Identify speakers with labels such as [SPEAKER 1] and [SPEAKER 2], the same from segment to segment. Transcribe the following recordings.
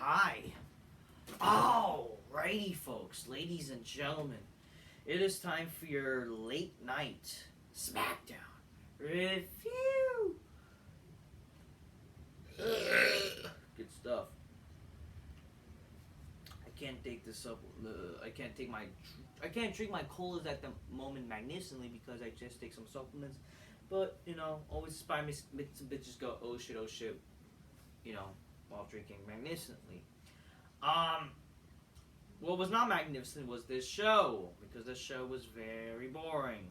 [SPEAKER 1] Hi. Alrighty, folks, ladies and gentlemen. It is time for your late night Smackdown review. Good stuff. I can't take this up. I can't drink my colas at the moment magnificently because I just take some supplements. But always inspire me. Make some bitches go, oh shit, while drinking magnificently. What was not magnificent was this show, because this show was very boring.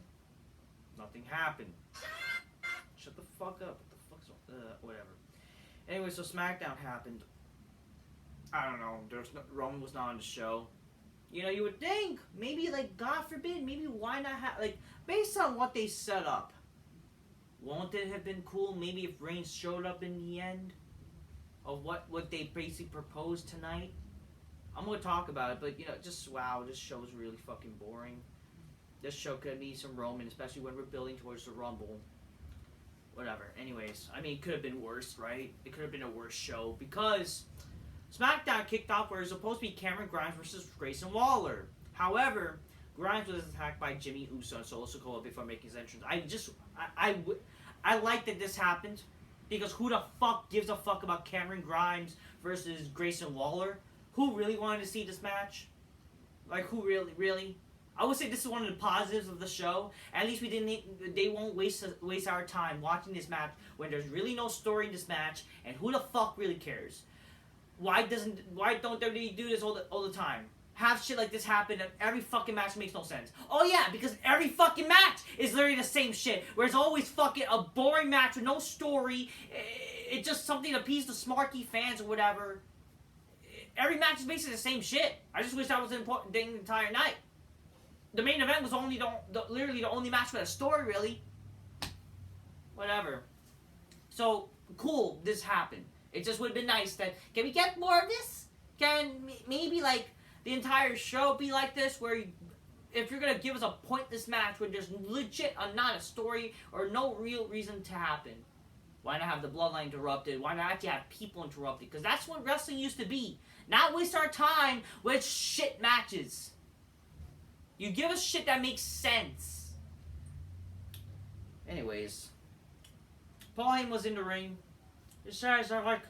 [SPEAKER 1] Nothing happened. Shut the fuck up. What the fuck's whatever. Anyway, so SmackDown happened. I don't know. Roman was not on the show. You would think maybe, God forbid, maybe why not have, based on what they set up, won't it have been cool maybe if Reigns showed up in the end of what they basically proposed tonight? I'm going to talk about it, but, just, wow, this show is really fucking boring. This show could be some Roman, especially when we're building towards the Rumble. Whatever. Anyways, it could have been worse, right? It could have been a worse show, because SmackDown kicked off where it was supposed to be Cameron Grimes versus Grayson Waller. However, Grimes was attacked by Jimmy Uso and Solo Sikoa before making his entrance. I like that this happened, because who the fuck gives a fuck about Cameron Grimes versus Grayson Waller? Who really wanted to see this match? Who really? I would say this is one of the positives of the show. At least they won't waste our time watching this match when there's really no story in this match, and who the fuck really cares? Why don't WWE do this all the time? Have shit like this happen and every fucking match makes no sense. Oh yeah, because every fucking match is literally the same shit. Where it's always fucking a boring match with no story. It's just something to appease the smarky fans or whatever. Every match is basically the same shit. I just wish that was an important thing the entire night. The main event was only literally the only match with a story, really. Whatever. So, cool, this happened. It just would have been nice that, can we get more of this? Can maybe, the entire show be like this, where if you're going to give us a pointless match where there's legit not a story or no real reason to happen, why not have the Bloodline interrupted? Why not actually have people interrupted? Because that's what wrestling used to be. Not waste our time with shit matches. You give us shit that makes sense. Anyways, Paul Heyman was in the ring. His guys are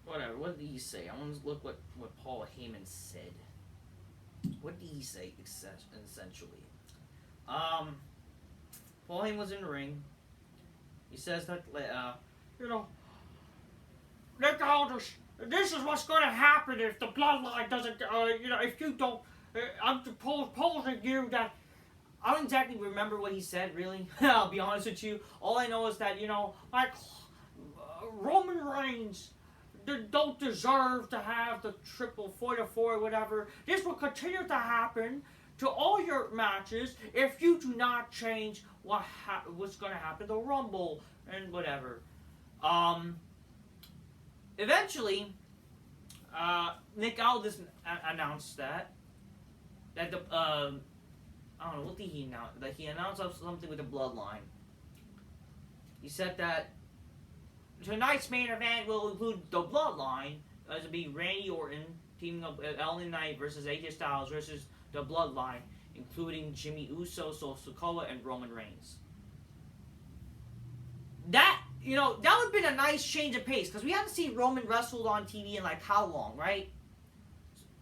[SPEAKER 1] whatever. What did he say? I want to look what Paul Heyman said. What did he say essentially? Paul Heyman was in the ring. He says that this is what's going to happen if the Bloodline doesn't, if you don't, I'm proposing you that. I don't exactly remember what he said, really. I'll be honest with you. All I know is that, Roman Reigns don't deserve to have the triple 4-4, whatever. This will continue to happen to all your matches if you do not change what's going to happen to the Rumble and whatever. Eventually, Nick Aldis announced that the I don't know, what did he announce? That he announced something with the Bloodline. He said that tonight's main event will include the Bloodline, as it'll be Randy Orton teaming up with LA Knight versus AJ Styles versus the Bloodline, including Jimmy Uso, Solo Sikoa, and Roman Reigns. That would have been a nice change of pace, because we haven't seen Roman wrestled on TV in how long, right?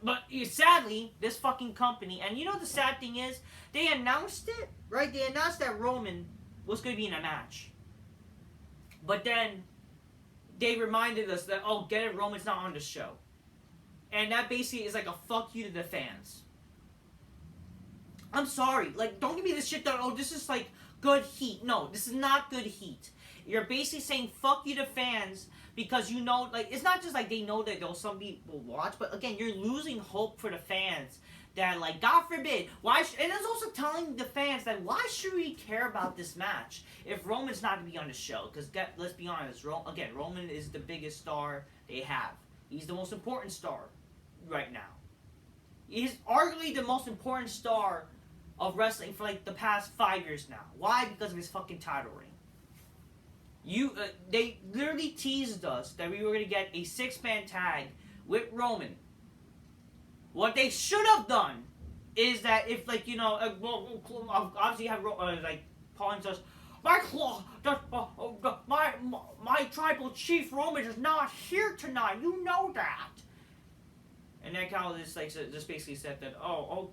[SPEAKER 1] But sadly, this fucking company, and the sad thing is, they announced it, right? They announced that Roman was going to be in a match. But then, they reminded us that, oh, get it, Roman's not on the show. And that basically is a fuck you to the fans. I'm sorry. Don't give me this shit that, oh, this is good heat. No, this is not good heat. You're basically saying fuck you to fans because it's not just they know that some people watch, but again, you're losing hope for the fans that, God forbid, and it's also telling the fans that why should we care about this match if Roman's not to be on the show? Because let's be honest, Roman is the biggest star they have. He's the most important star right now. He's arguably the most important star of wrestling for the past 5 years now. Why? Because of his fucking title reign. They literally teased us that we were going to get a 6-man tag with Roman. What they should have done is that if, like, you know, obviously you have, like, Paul says, my tribal chief Roman is not here tonight. You know that. And then Cal just basically said that, oh,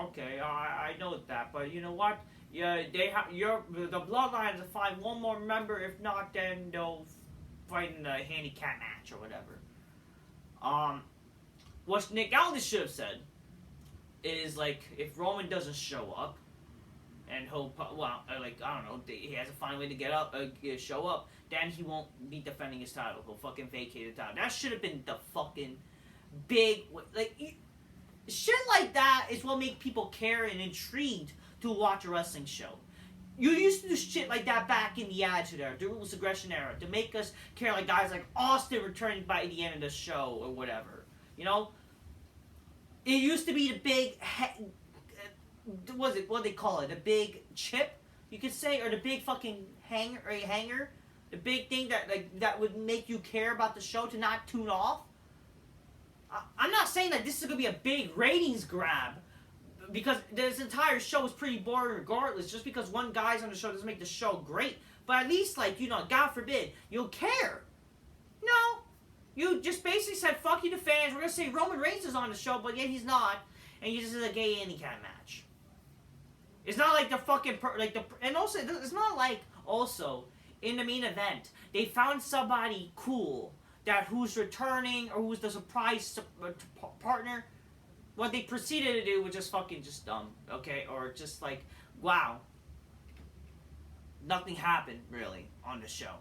[SPEAKER 1] okay, I know that, but you know what? Yeah, the Bloodline to find one more member. If not, then they'll fight in a handicap match or whatever. What Nick Aldis should have said is, like, if Roman doesn't show up, and he'll, like, I don't know, he has to find a way to get up, show up, then he won't be defending his title. He'll fucking vacate the title. That should have been the fucking big, like, shit like that is what make people care and intrigued to watch a wrestling show. You used to do shit like that back in the Attitude Era, the Ruthless Aggression Era, to make us care, like guys like Austin returning by the end of the show or whatever. You know, it used to be the big, what they call it, the big chip, you could say, or the big fucking hanger, the big thing that would make you care about the show to not tune off. I'm not saying that this is gonna be a big ratings grab, because this entire show is pretty boring regardless. Just because one guy's on the show doesn't make the show great. But at least, like, you know, God forbid, you'll care. No. You just basically said, fuck you to fans. We're going to say Roman Reigns is on the show, but yet he's not. And you just did a gay handicap match. It's not like the fucking... and also, it's not like, also, in the main event, they found somebody cool who's returning or who's the surprise partner. What they proceeded to do was just dumb, okay? Or just like, wow. Nothing happened, really, on the show.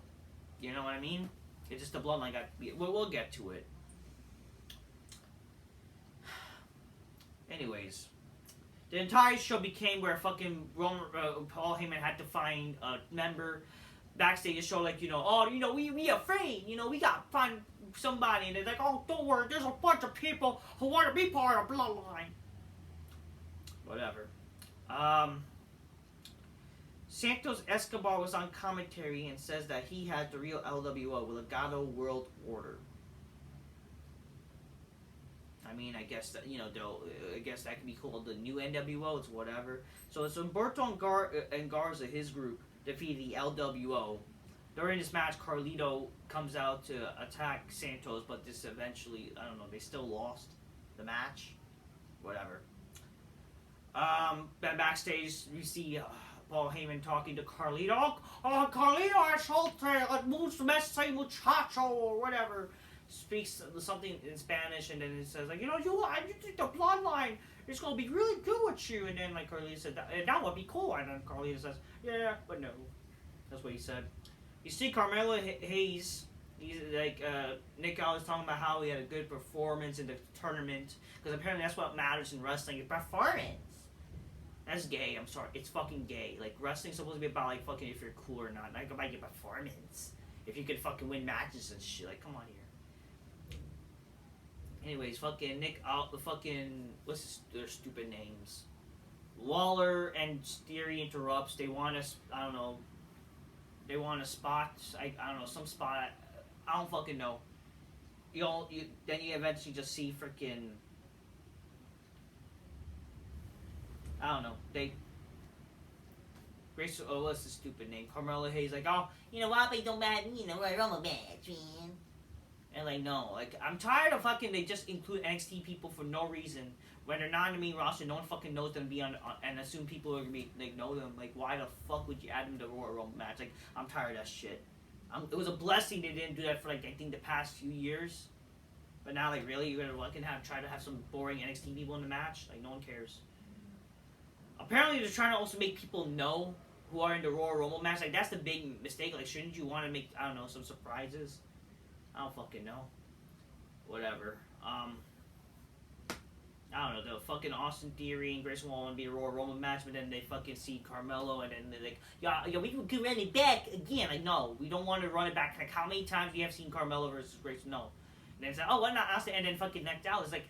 [SPEAKER 1] You know what I mean? It's just the Bloodline got... We'll get to it. Anyways. The entire show became where fucking Paul Heyman had to find a member backstage to show, like, you know, we afraid, you know, we got to find somebody, and they're like, oh, don't worry, there's a bunch of people who want to be part of Bloodline. Whatever. Santos Escobar was on commentary and says that he has the real LWO, Legado World Order. I mean, I guess that, you know, I guess that could be called the new NWO. It's whatever. So Humberto and Garza, his group, defeated the LWO. During this match, Carlito comes out to attack Santos, but this eventually, I don't know, they still lost the match. Whatever. Then backstage, we see Paul Heyman talking to Carlito. Oh, Carlito es mucho muchacho, or whatever. Speaks something in Spanish, and then it says, like, you think the Bloodline is going to be really good with you. And then, like, Carlito said, that would be cool. And then Carlito says, yeah, but no. That's what he said. You see Carmelo Hayes, he's like, Nick was talking about how he had a good performance in the tournament, because apparently that's what matters in wrestling, is performance. That's gay, I'm sorry, it's fucking gay. Like, wrestling's supposed to be about, like, fucking if you're cool or not about your performance. If you could fucking win matches and shit, like, come on here. Anyways, fucking what's their stupid names? Lawler and Theory interrupts, they want us, I don't know, they want a spot, I don't know, some spot, I don't fucking know. Then you eventually just see freaking, I don't know, what's the stupid name? Carmelo Hayes, like, oh, you know what, they don't matter, you know, I'm a match, man. And like, no, like, I'm tired of fucking, they just include NXT people for no reason. When they're not in the main roster, no one fucking knows them to be on and assume people are gonna be, like, know them. Like, why the fuck would you add them to the Royal Rumble match? Like, I'm tired of that shit. It was a blessing they didn't do that for, like, I think the past few years. But now, like, really, you're gonna fucking try to have some boring NXT people in the match? Like, no one cares. Apparently, they're trying to also make people know who are in the Royal Rumble match. Like, that's the big mistake. Like, shouldn't you want to make, I don't know, some surprises? I don't fucking know. Whatever. I don't know, the fucking Austin Theory and Grayson Waller want to be a Royal Rumble match, but then they fucking see Carmelo, and then they're like, yeah, we can run it back again. Like, no, we don't want to run it back. Like, how many times do you have seen Carmelo versus Grayson? No. And then it's like, oh, why not Austin? And then fucking necked out. It's like,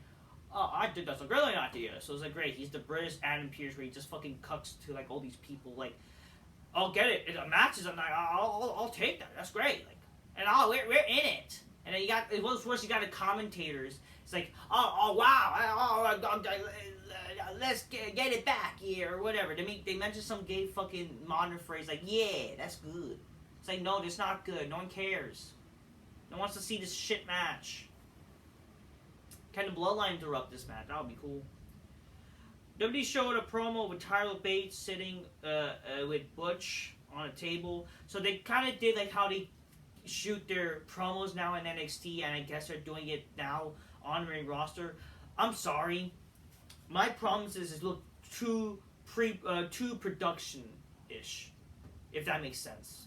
[SPEAKER 1] oh, I think that's a brilliant idea. So it's like, great, he's the British Adam Pearce, where he just fucking cucks to, like, all these people. Like, I'll get it. Matches. I'm like, I'll take that. That's great. Like, and we're in it. And then you got, it was worse. You got the commentators. It's like, wow, let's get it back here or whatever. They mention some gay fucking modern phrase like, yeah, that's good. It's like, no, that's not good. No one cares. No one wants to see this shit match. Can the Bloodline interrupt this match? That would be cool. WWE showed a promo with Tyler Bates sitting with Butch on a table. So they kind of did like how they shoot their promos now in NXT, and I guess they're doing it now on main roster. I'm sorry. My problem is it look too production-ish, if that makes sense.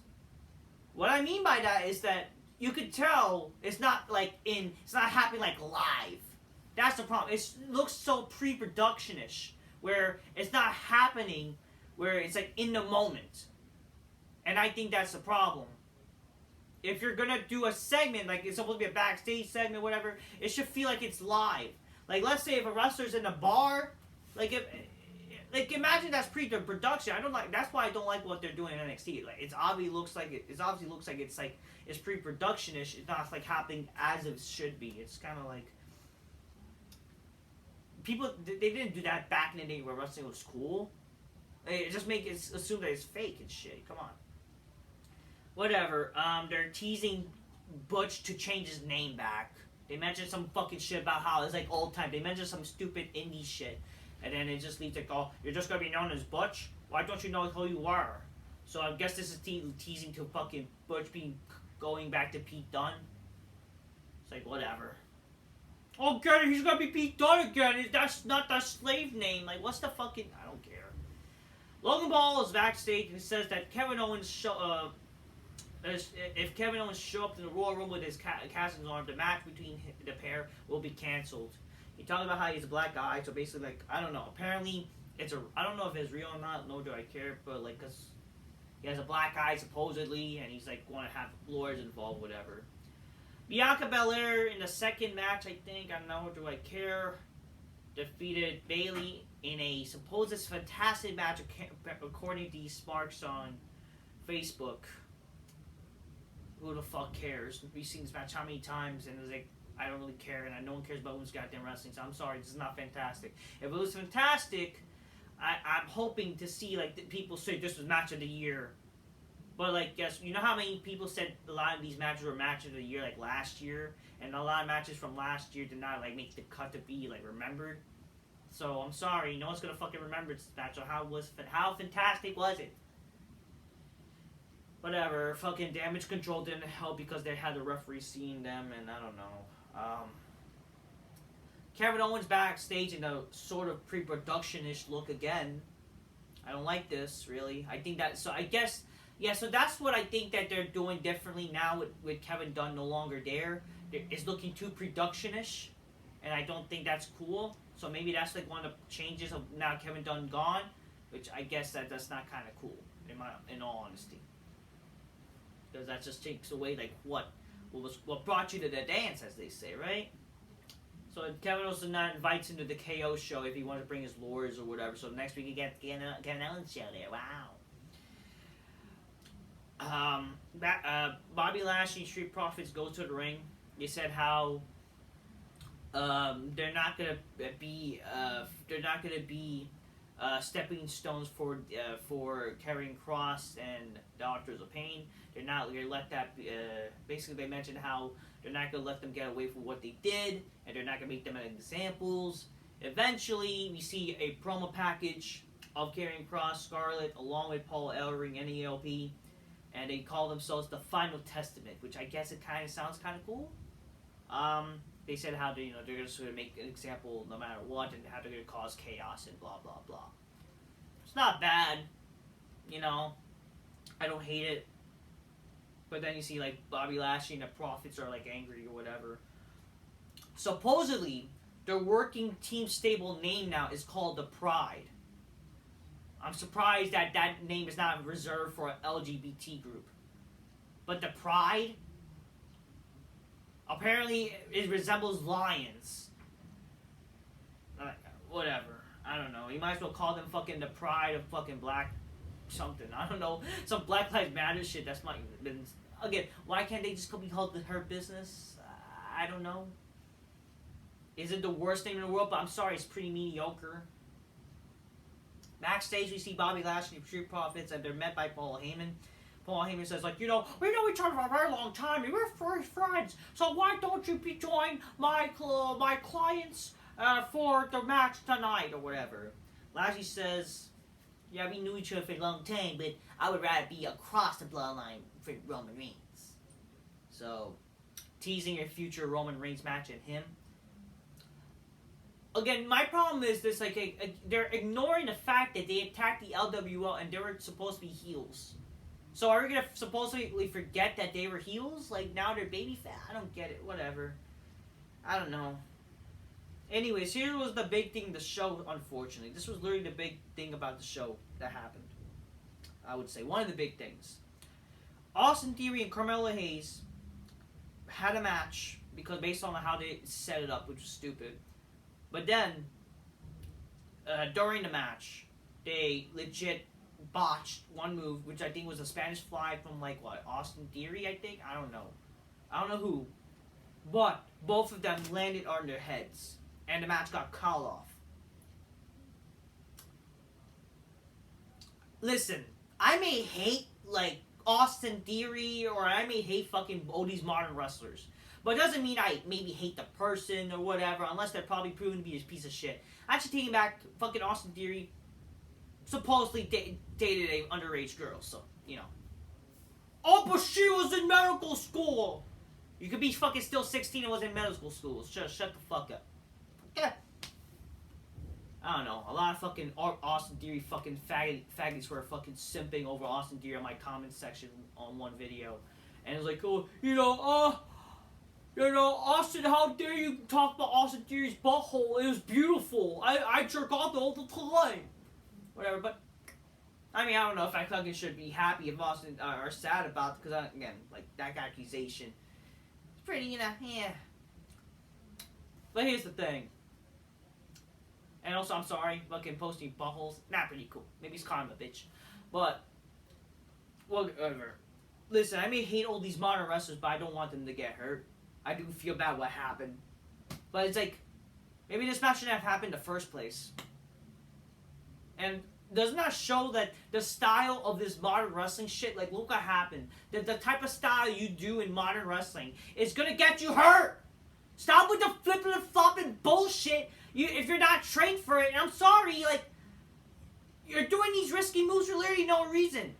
[SPEAKER 1] What I mean by that is that you could tell it's not happening like live. That's the problem. It looks so pre-production-ish, where it's not happening, where it's like in the moment. And I think that's the problem. If you're gonna do a segment, like it's supposed to be a backstage segment, whatever, it should feel like it's live. Like, let's say if a wrestler's in a bar, imagine that's pre-production. That's why I don't like what they're doing in NXT. Like, it obviously looks like it's pre-production-ish. It's not like happening as it should be. It's kind of like people, they didn't do that back in the day where wrestling was cool. It just make it assume that it's fake and shit. Come on. Whatever. They're teasing Butch to change his name back. They mentioned some fucking shit about how it's like old time. They mentioned some stupid indie shit. And then it just leads like, oh, you're just gonna be known as Butch? Why don't you know who you are? So I guess this is teasing to fucking Butch going back to Pete Dunne. It's like, whatever. Oh, get it, he's gonna be Pete Dunne again. That's not the slave name. Like, what's the fucking... I don't care. Logan Paul is backstage and says that Kevin Owens if Kevin Owens show up in the Royal Rumble with his cast arm, the match between the pair will be canceled. He talked about how he's a black guy, so basically, like, I don't know. Apparently, I don't know if it's real or not, nor do I care, but, like, because he has a black eye, supposedly, and he's, like, going to have lawyers involved, whatever. Bianca Belair in the second match, I think, I don't know, do I care, defeated Bayley in a supposed fantastic match, according to these Smarks on Facebook. Who the fuck cares? We've seen this match how many times, and it's like, I don't really care, and no one cares about women's goddamn wrestling, so I'm sorry, this is not fantastic. If it was fantastic, I'm hoping to see, like, people say this was match of the year. But, like, yes, you know how many people said a lot of these matches were match of the year, like, last year? And a lot of matches from last year did not, like, make the cut to be, like, remembered. So, I'm sorry, no one's gonna fucking remember this match, so how fantastic was it? Whatever, fucking Damage Control didn't help because they had the referee seeing them, and I don't know. Kevin Owens backstage in a sort of pre-production-ish look again. I don't like this, really. I think that, so I guess, yeah, so that's what I think that they're doing differently now with Kevin Dunn no longer there. It's looking too production-ish, and I don't think that's cool. So maybe that's like one of the changes of now Kevin Dunn gone, which I guess that's not kind of cool, in all honesty. Because that just takes away, like, what brought you to the dance, as they say, right? So Kevin also not invites him to the KO show if he wants to bring his lawyers or whatever. So next week he gets Kevin Owens show there. Wow. Bobby Lashley, Street Profits go to the ring. They said how they're not gonna be stepping stones for Karrion Kross and the Authors of Pain. They're not going to let that... basically, they mentioned how they're not going to let them get away from what they did, and they're not going to make them examples. Eventually, we see a promo package of Karrion Kross, Scarlett, along with Paul Ellering and ELP, and they call themselves the Final Testament, which I guess it kind of sounds kind of cool. They said how they're going to sort of make an example no matter what, and how they're going to cause chaos and blah, blah, blah. It's not bad, I don't hate it. But then you see, like, Bobby Lashley and the Profits are, like, angry or whatever. Supposedly, their working team stable name now is called the Pride. I'm surprised that that name is not reserved for an LGBT group. But the Pride? Apparently, it resembles lions. Whatever. I don't know. You might as well call them fucking the Pride of fucking black something. I don't know. Some Black Lives Matter shit that's not been... Again, why can't they just be called Her Business? I don't know. Is it the worst thing in the world? But I'm sorry, it's pretty mediocre. Backstage, we see Bobby Lashley and Street Profits, and they're met by Paul Heyman. Paul Heyman says, like, we know each other for a very long time, and we're first friends, so why don't you join my clients for the match tonight, or whatever. Lashley says, yeah, we knew each other for a long time, but I would rather be across the bloodline for Roman Reigns. So, teasing a future Roman Reigns match and him. Again, my problem is this, like, they're ignoring the fact that they attacked the LWO and they were supposed to be heels. So are we going to supposedly forget that they were heels? Like, now they're baby fat? I don't get it. Whatever. I don't know. Anyways, here was the big thing, the show, unfortunately. This was literally the big thing about the show that happened. I would say. One of the big things. Austin Theory and Carmelo Hayes had a match, because based on how they set it up, which was stupid. But then, during the match, they legit botched one move, which I think was a Spanish fly from, like, what, Austin Theory, I think? I don't know. I don't know who. But both of them landed on their heads, and the match got called off. Listen, I may hate, like, Austin Theory, or I may hate fucking all these modern wrestlers. But it doesn't mean I maybe hate the person or whatever, unless they're probably proven to be a piece of shit. Actually, taking back, fucking Austin Theory supposedly dated a underage girl, so, you know. Oh, but she was in medical school! You could be fucking still 16 and was in medical school. Shut the fuck up. Okay. I don't know. A lot of fucking Austin Theory fucking faggots were fucking simping over Austin Theory on my comment section on one video. And it was like, oh, Austin, how dare you talk about Austin Theory's butthole? It was beautiful. I jerk off all the time. Whatever, but, I mean, I don't know if I fucking should be happy if Austin, or sad about it, because, again, like, that accusation, it's pretty, yeah. But here's the thing. And also, I'm sorry, fucking posting buttholes, not pretty cool. Maybe it's karma, bitch. But, whatever. Listen, I may hate all these modern wrestlers, but I don't want them to get hurt. I do feel bad what happened. But it's like, maybe this match shouldn't have happened in the first place. And does not show that the style of this modern wrestling shit, like, look what happened. The type of style you do in modern wrestling is gonna get you hurt. Stop with the flipping and flopping bullshit. If you're not trained for it, and I'm sorry, like, you're doing these risky moves for literally no reason.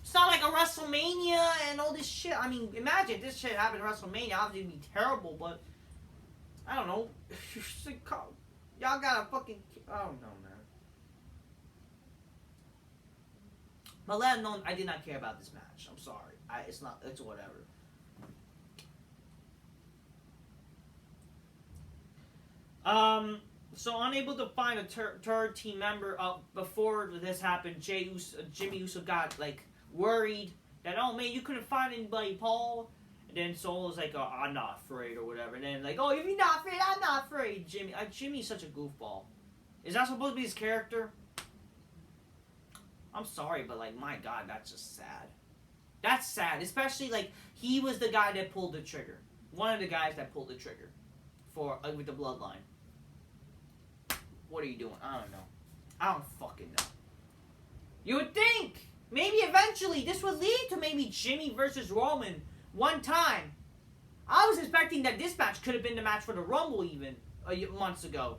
[SPEAKER 1] It's not like a WrestleMania and all this shit. I mean, imagine if this shit happened at WrestleMania. Obviously, it'd be terrible, but I don't know. Y'all gotta fucking... I don't know, man. But let alone, I did not care about this match. I'm sorry. It's whatever. So unable to find a third team member before this happened, Jimmy Uso got, like, worried that, oh man, you couldn't find anybody, Paul. And then Solo's like, oh, I'm not afraid or whatever. And then, like, oh, if you're not afraid, I'm not afraid. Jimmy's such a goofball. Is that supposed to be his character? I'm sorry, but, like, my God, that's just sad. That's sad, especially, like, he was the guy that pulled the trigger. One of the guys that pulled the trigger for with the Bloodline. What are you doing? I don't know. I don't fucking know. You would think maybe eventually this would lead to maybe Jimmy versus Roman one time. I was expecting that this match could have been the match for the Rumble even months ago.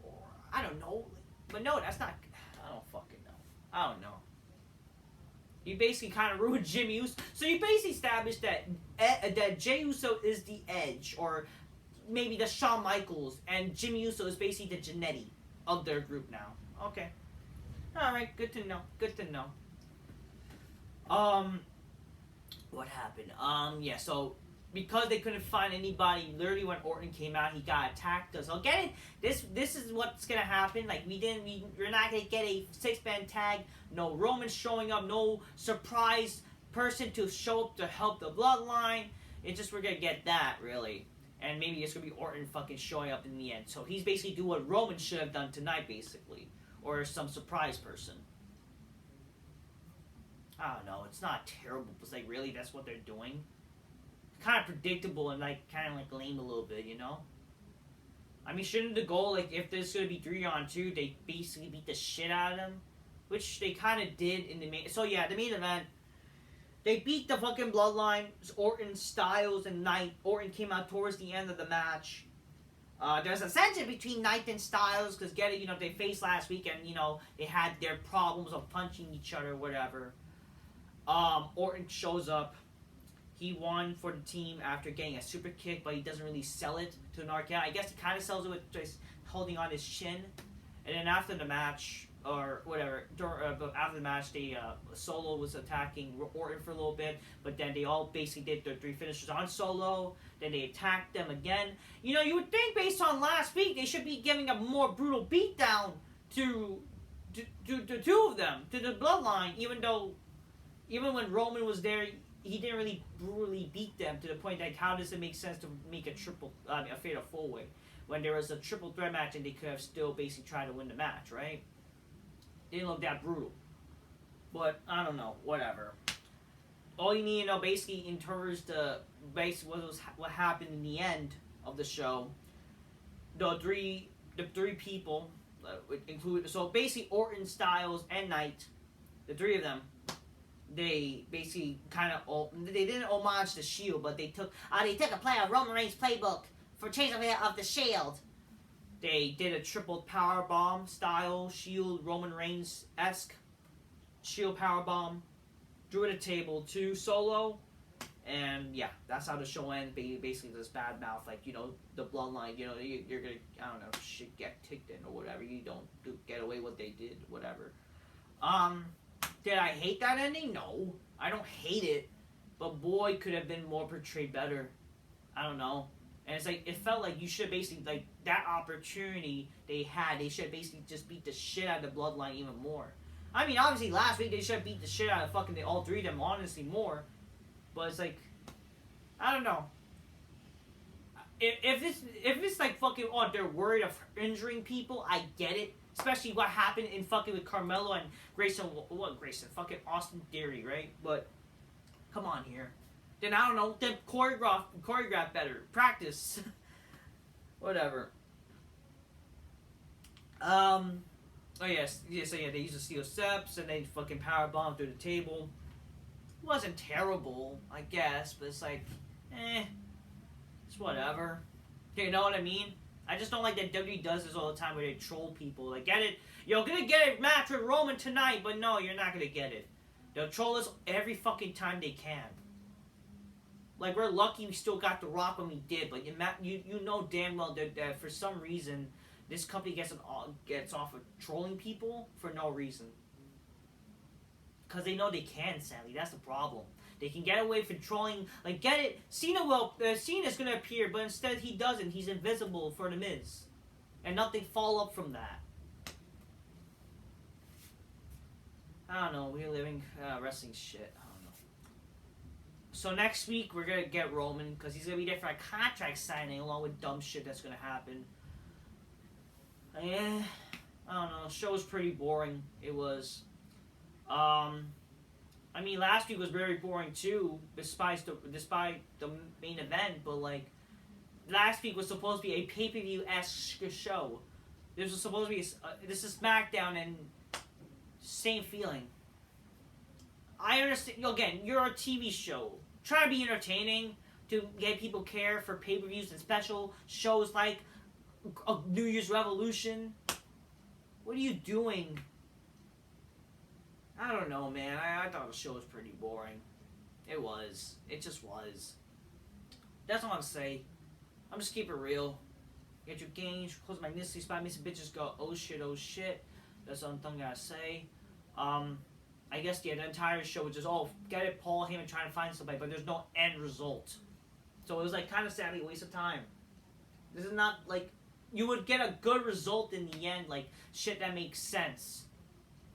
[SPEAKER 1] Or, I don't know. But no, that's not... I don't fucking know. I don't know. You basically kind of ruined Jimmy Uso. So you basically established that Jey Uso is the Edge, or maybe the Shawn Michaels, and Jimmy Uso is basically the Jannetty of their group now. Okay. Alright, good to know. Good to know. What happened? Yeah, so because they couldn't find anybody, literally when Orton came out, he got attacked. So get it? This is what's gonna happen. Like, we're not gonna get a 6-man tag. No Roman showing up. No surprise person to show up to help the Bloodline. It's just we're gonna get that, really. And maybe it's gonna be Orton fucking showing up in the end. So he's basically doing what Roman should have done tonight, basically, or some surprise person. I don't know. It's not terrible. It's like, really, that's what they're doing. Kind of predictable and like kind of like lame a little bit, you know. I mean, shouldn't the goal, like, if there's gonna be 3-on-2, they basically beat the shit out of them, which they kind of did in the main. So yeah, the main event, they beat the fucking Bloodline, Orton, Styles, and Knight. Orton came out towards the end of the match. There's a tension between Knight and Styles because they faced last week and they had their problems of punching each other, or whatever. Orton shows up. He won for the team after getting a super kick, but he doesn't really sell it to an RKO. I guess he kind of sells it with just holding on his shin. And then after the match, or whatever, but after the match, Solo was attacking Orton for a little bit, but then they all basically did their 3 finishers on Solo. Then they attacked them again. You would think based on last week, they should be giving a more brutal beatdown to the 2 of them, to the Bloodline, even when Roman was there, he didn't really brutally beat them to the point that how does it make sense to make a fatal 4-way when there was a triple threat match and they could have still basically tried to win the match, right? They didn't look that brutal. But, I don't know, whatever. All you need to know basically in terms of what happened in the end of the show, the three people, include, so basically Orton, Styles, and Knight, the 3 of them, they basically they didn't homage the Shield, but they took a play on Roman Reigns' playbook for Change of the Shield. They did a triple power bomb style Shield Roman Reigns-esque Shield power bomb, drew at a table to Solo, and yeah, that's how the show ends. Basically, this bad mouth, like the Bloodline, you're gonna shit get kicked in or whatever. You don't get away what they did, whatever. Did I hate that ending? No. I don't hate it. But boy, could have been more portrayed better. I don't know. And it's like, it felt like you should basically, like, that opportunity they should basically just beat the shit out of the Bloodline even more. I mean, obviously, last week they should have beat the shit out of fucking all 3 of them, honestly, more. But it's like, I don't know. If it's like fucking, they're worried of injuring people, I get it. Especially what happened in fucking with Carmelo and Grayson. What Grayson? Fucking Austin Theory, right? But come on here. Then I don't know. Then choreograph better. Practice. Whatever. Oh yes. So yeah, they used the steel steps and they fucking power bomb through the table. It wasn't terrible, I guess, but it's like, it's whatever. You know what I mean? I just don't like that WWE does this all the time where they troll people. Like, get it? You're gonna get a match with Roman tonight, but no, you're not gonna get it. They'll troll us every fucking time they can. Like, we're lucky we still got The Rock when we did, but you know damn well that for some reason, this company gets off of trolling people for no reason. Because they know they can, sadly. That's the problem. They can get away from trolling. Like, get it? Cena's gonna appear, but instead he doesn't. He's invisible for The Miz. And nothing follow up from that. I don't know. We're living wrestling shit. I don't know. So next week, we're gonna get Roman, because he's gonna be there for a contract signing, along with dumb shit that's gonna happen. Yeah. I don't know. The show was pretty boring. It was. I mean, last week was very boring too, despite the main event. But like, last week was supposed to be a pay-per-view-esque show. This was supposed to be this is SmackDown, and same feeling. I understand. Again, you're a TV show. Try to be entertaining to get people care for pay-per-views and special shows like a New Year's Revolution. What are you doing? I don't know, man. I thought the show was pretty boring. It was. It just was. That's all I'm saying. I'm just keep it real. Get your games, close my nisty spot, make some bitches go, oh shit, oh shit. That's all I'm gonna say. I guess, yeah, the entire show was just, get it, Paul Heyman trying to find somebody, but there's no end result. So it was, like, kind of sadly a waste of time. This is not, like, you would get a good result in the end, like, shit that makes sense.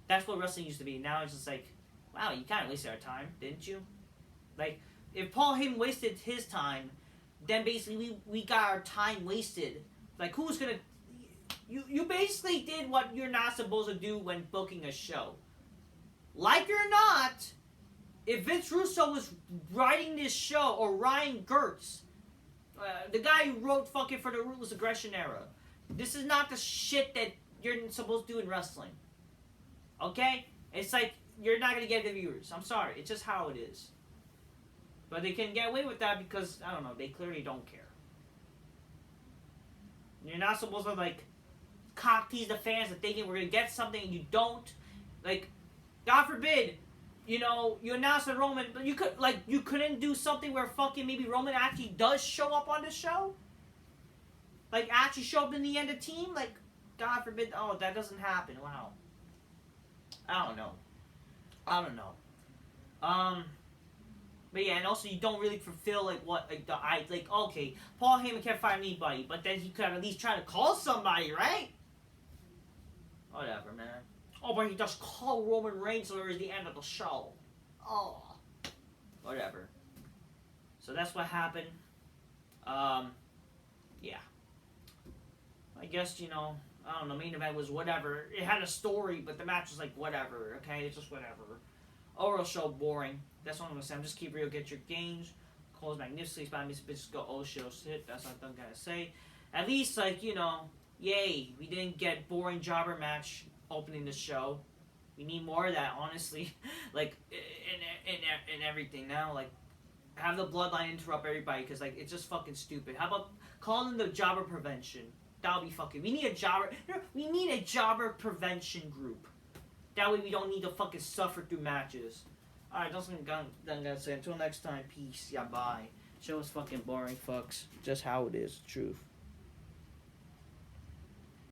[SPEAKER 1] That's what wrestling used to be. Now it's just like, wow, you kind of wasted our time, didn't you? Like, if Paul Heyman wasted his time, then basically we got our time wasted. Like, who's gonna... You basically did what you're not supposed to do when booking a show. Like it or not, if Vince Russo was writing this show, or Ryan Gertz, the guy who wrote fucking for the Ruthless Aggression era, this is not the shit that you're supposed to do in wrestling. Okay? It's like, you're not going to get the viewers. I'm sorry. It's just how it is. But they can get away with that because, I don't know, they clearly don't care. You're not supposed to, like, cock tease the fans and thinking we're going to get something and you don't. Like, God forbid, you know, you announce that Roman, but you could, like, you couldn't do something where fucking maybe Roman actually does show up on the show? Like, actually show up in the end of team? Like, God forbid, oh, that doesn't happen. Wow. I don't know. But yeah, and also you don't really fulfill, like, what, like, okay, Paul Heyman can't find anybody, but then he could have at least tried to call somebody, right? Whatever, man. Oh, but he just called Roman Reigns so there is the end of the show. Oh. Whatever. So that's what happened. Yeah. I guess, you know, I don't know, main event was whatever. It had a story, but the match was like whatever, okay? It's just whatever. Overall show, boring. That's what I'm going to say. I'm just keep real, get your gains. Close magnificently, spot me, bitches go, oh shit, oh shit. That's what I'm going to say. At least, like, you know, yay. We didn't get boring jobber match opening the show. We need more of that, honestly. Like, in everything now. Like, have the Bloodline interrupt everybody, because, like, it's just fucking stupid. How about calling the jobber prevention? That would be fucking... We need a jobber prevention group. That way we don't need to fucking suffer through matches. Alright, that's what I'm gonna say. Until next time, peace. Yeah, bye. Show was fucking boring, fucks. Just how it is. Truth.